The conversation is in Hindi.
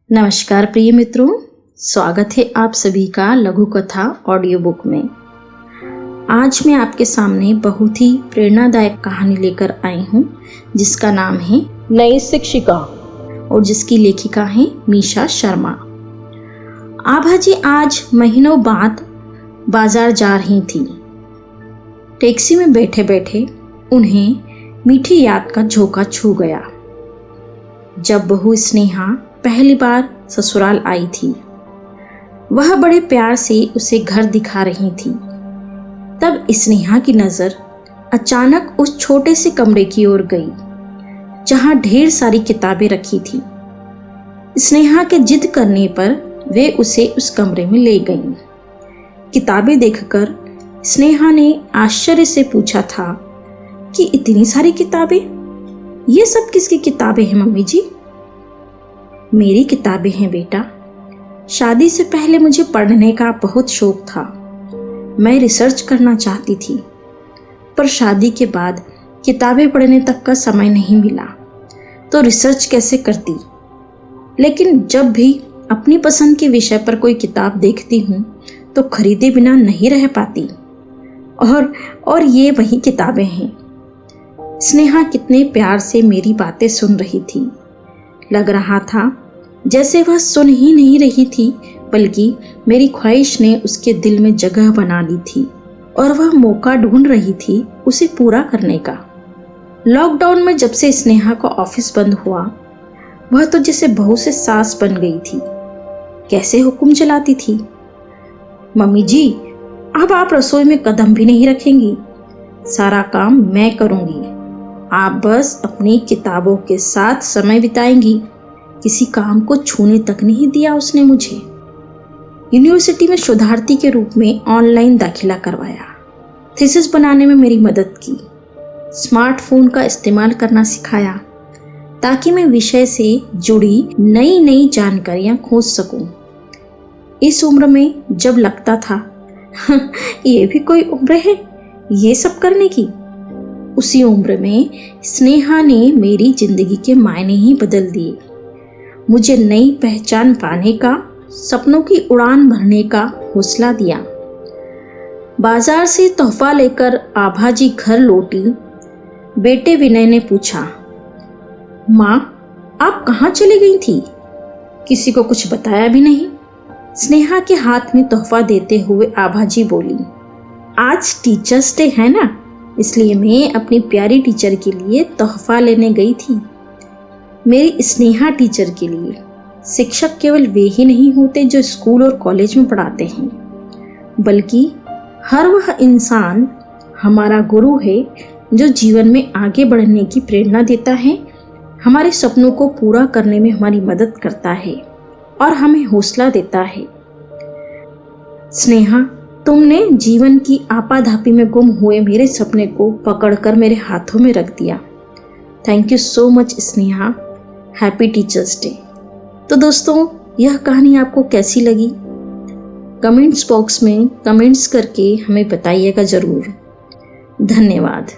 नमस्कार प्रिय मित्रों, स्वागत है आप सभी का लघु कथा ऑडियो बुक में। आज मैं आपके सामने बहुत ही प्रेरणादायक कहानी लेकर आई हूँ जिसका नाम है नई शिक्षिका और जिसकी लेखिका है मीशा शर्मा। आभा जी आज महीनों बाद बाजार जा रही थी। टैक्सी में बैठे बैठे उन्हें मीठी याद का झोंका छू गया। जब बहू स्नेहा पहली बार ससुराल आई थी, वह बड़े प्यार से उसे घर दिखा रही थी। तब स्नेहा की नज़र अचानक उस छोटे से कमरे की ओर गई जहां ढेर सारी किताबें रखी थी। स्नेहा के जिद करने पर वे उसे उस कमरे में ले गईं। किताबें देखकर स्नेहा ने आश्चर्य से पूछा था कि इतनी सारी किताबें, ये सब किसकी किताबें हैं मम्मी जी? मेरी किताबें हैं बेटा। शादी से पहले मुझे पढ़ने का बहुत शौक था। मैं रिसर्च करना चाहती थी, पर शादी के बाद किताबें पढ़ने तक का समय नहीं मिला तो रिसर्च कैसे करती। लेकिन जब भी अपनी पसंद के विषय पर कोई किताब देखती हूँ तो खरीदे बिना नहीं रह पाती। और ये वही किताबें हैं। स्नेहा कितने प्यार से मेरी बातें सुन रही थी। लग रहा था जैसे वह सुन ही नहीं रही थी, बल्कि मेरी ख्वाहिश ने उसके दिल में जगह बना ली थी और वह मौका ढूंढ रही थी उसे पूरा करने का। लॉकडाउन में जब से स्नेहा का ऑफिस बंद हुआ, वह तो जैसे बहू से सास बन गई थी। कैसे हुक्म चलाती थी, मम्मी जी अब आप रसोई में कदम भी नहीं रखेंगी, सारा काम मैं करूंगी, आप बस अपनी किताबों के साथ समय बिताएंगी। किसी काम को छूने तक नहीं दिया उसने मुझे। यूनिवर्सिटी में शोधार्थी के रूप में ऑनलाइन दाखिला करवाया, थीसिस बनाने में मेरी मदद की, स्मार्टफोन का इस्तेमाल करना सिखाया ताकि मैं विषय से जुड़ी नई नई जानकारियां खोज सकूं। इस उम्र में जब लगता था ये भी कोई उम्र है ये सब करने की, उसी उम्र में स्नेहा ने मेरी जिंदगी के मायने ही बदल दिए। मुझे नई पहचान पाने का, सपनों की उड़ान भरने का हौसला दिया। बाजार से तोहफा लेकर आभा जी घर लौटी। बेटे विनय ने पूछा, माँ आप कहाँ चली गई थी? किसी को कुछ बताया भी नहीं। स्नेहा के हाथ में तोहफा देते हुए आभा जी बोली, आज टीचर्स डे है ना, इसलिए मैं अपनी प्यारी टीचर के लिए तोहफा लेने गई थी। मेरी स्नेहा टीचर के लिए शिक्षक केवल वे ही नहीं होते जो स्कूल और कॉलेज में पढ़ाते हैं, बल्कि हर वह इंसान हमारा गुरु है जो जीवन में आगे बढ़ने की प्रेरणा देता है, हमारे सपनों को पूरा करने में हमारी मदद करता है और हमें हौसला देता है। स्नेहा, तुमने जीवन की आपाधापी में गुम हुए मेरे सपने को पकड़कर मेरे हाथों में रख दिया। Thank you so much Sneha. Happy teachers day. तो दोस्तों, यह कहानी आपको कैसी लगी? कमेंट्स बॉक्स में कमेंट्स करके हमें बताइएगा ज़रूर। धन्यवाद।